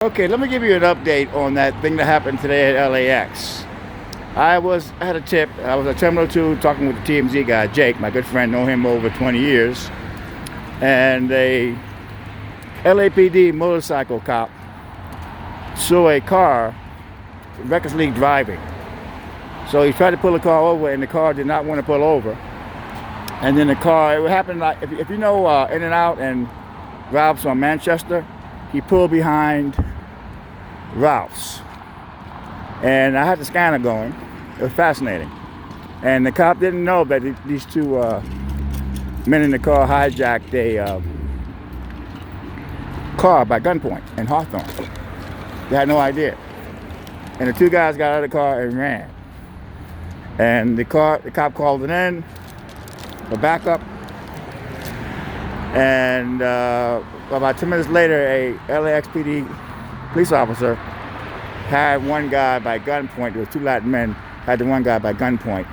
Okay, let me give you an update on that thing that happened today at LAX. I had a tip. I was at Terminal 2 talking with the TMZ guy, Jake, my good friend, know him over 20 years. And a LAPD motorcycle cop saw a car recklessly driving. So he tried to pull the car over, and the car did not want to pull over. And then it happened like, if you know In-N-Out and Ralph's on Manchester, he pulled behind Ralph's. And I had the scanner going. It was fascinating. And the cop didn't know that these two men in the car hijacked a car by gunpoint in Hawthorne. They had no idea. And the two guys got out of the car and ran. And the cop called it in, a backup. And about 10 minutes later, a LAXPD police officer had one guy by gunpoint. There was two Latin men, had the one guy by gunpoint.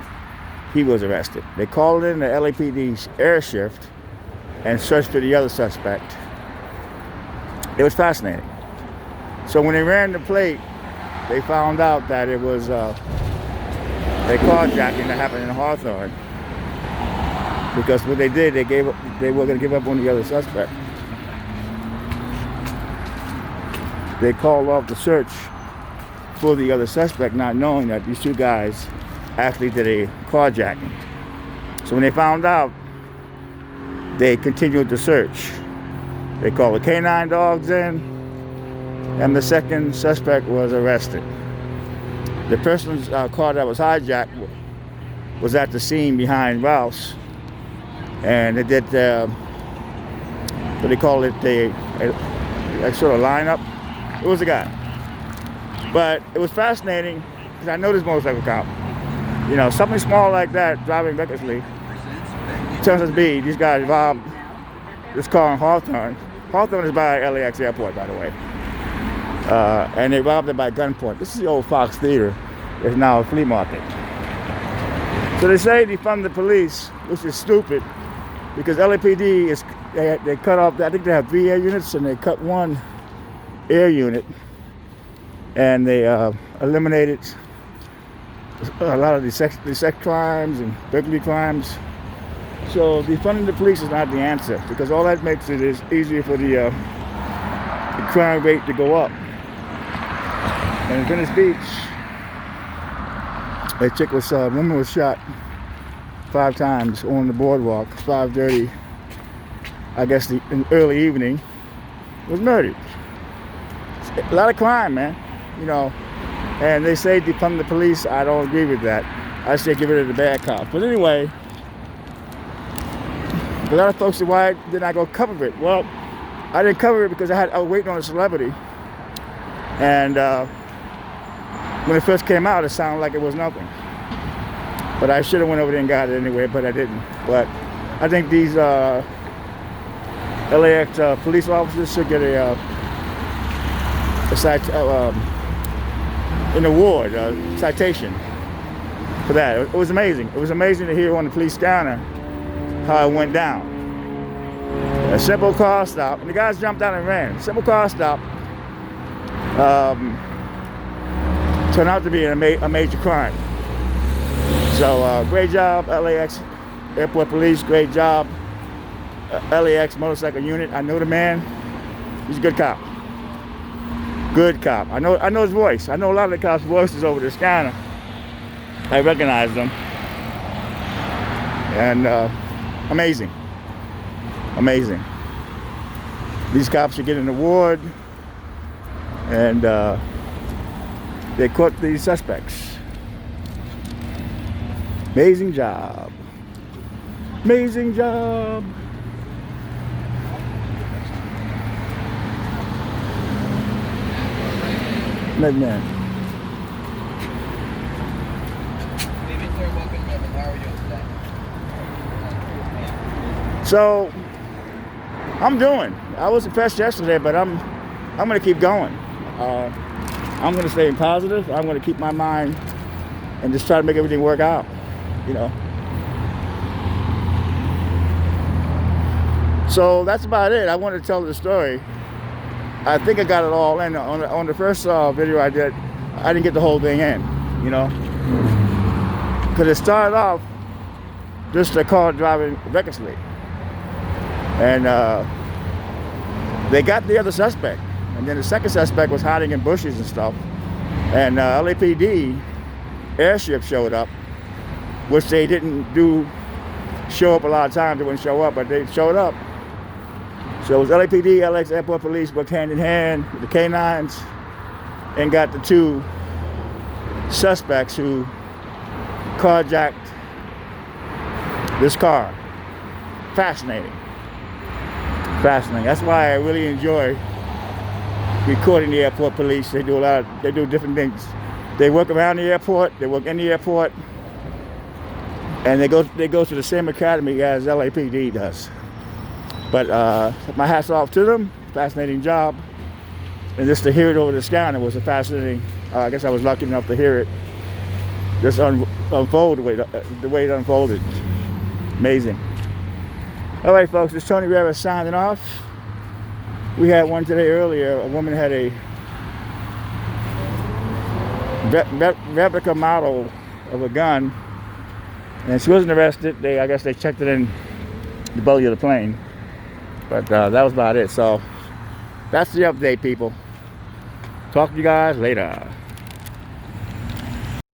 He was arrested. They called in the LAPD's air shift and searched for the other suspect. It was fascinating. So when they ran the plate, they found out that it was a carjacking that happened in Hawthorne. Because what they did, they were going to give up on the other suspect. They called off the search for the other suspect, not knowing that these two guys actually did a carjacking. So when they found out, they continued the search. They called the canine dogs in, and the second suspect was arrested. The person's car that was hijacked was at the scene behind Ralph's. And they did, what they call it, a sort of lineup. It was a guy. But it was fascinating, because I know this motorcycle cop. You know, something small like that, driving recklessly, turns out to be, these guys robbed this car in Hawthorne. Hawthorne is by LAX airport, by the way. And they robbed it by gunpoint. This is the old Fox Theater. It's now a flea market. So they say defund the police, which is stupid, because LAPD they cut off, I think they have 3 air units, and they cut 1 air unit, and they eliminated a lot of the sex crimes and burglary crimes. So defunding the police is not the answer, because all that makes it is easier for the crime rate to go up. And in Venice Beach, a woman was shot 5 times on the boardwalk, 5:30, I guess in early evening, was murdered. A lot of crime, man, you know. And they say defund the police. I don't agree with that. I say get rid of the bad cops. But anyway, a lot of folks say, why didn't I go cover it? Well, I didn't cover it because I was waiting on a celebrity. And when it first came out, it sounded like it was nothing. But I should have went over there and got it anyway, but I didn't. But I think these LAX police officers should get an award, a citation for that. It was amazing. It was amazing to hear on the police scanner how it went down. A simple car stop, and the guys jumped out and ran. Simple car stop turned out to be a major crime. So great job, LAX Airport Police. Great job, LAX Motorcycle Unit. I know the man. He's a good cop. Good cop. I know his voice. I know a lot of the cops' voices over the scanner. I recognize them. And amazing. Amazing. These cops should get an award. And they caught these suspects. Amazing job. Amazing job. Man. So I'm doing. I was impressed yesterday, but I'm gonna keep going. I'm gonna stay positive. I'm gonna keep my mind and just try to make everything work out. You know. So that's about it. I wanted to tell the story. I think I got it all in. On the first video I did, I didn't get the whole thing in, you know. Because it started off just a car driving recklessly. And they got the other suspect. And then the second suspect was hiding in bushes and stuff. And LAPD airship showed up, which they didn't show up a lot of times. They wouldn't show up, but they showed up. So it was LAPD, LX Airport Police worked hand in hand with the canines and got the two suspects who carjacked this car. Fascinating. Fascinating. That's why I really enjoy recording the airport police. They do different things. They work around the airport, they work in the airport, and they go to the same academy as LAPD does. But my hat's off to them. Fascinating job. And just to hear it over the scanner was a fascinating. I guess I was lucky enough to hear it just unfold the way it unfolded. Amazing. All right, folks, it's Tony Rivera signing off. We had one today earlier. A woman had a replica model of a gun, and she wasn't arrested. I guess they checked it in the belly of the plane. But that was about it. So that's the update, people. Talk to you guys later.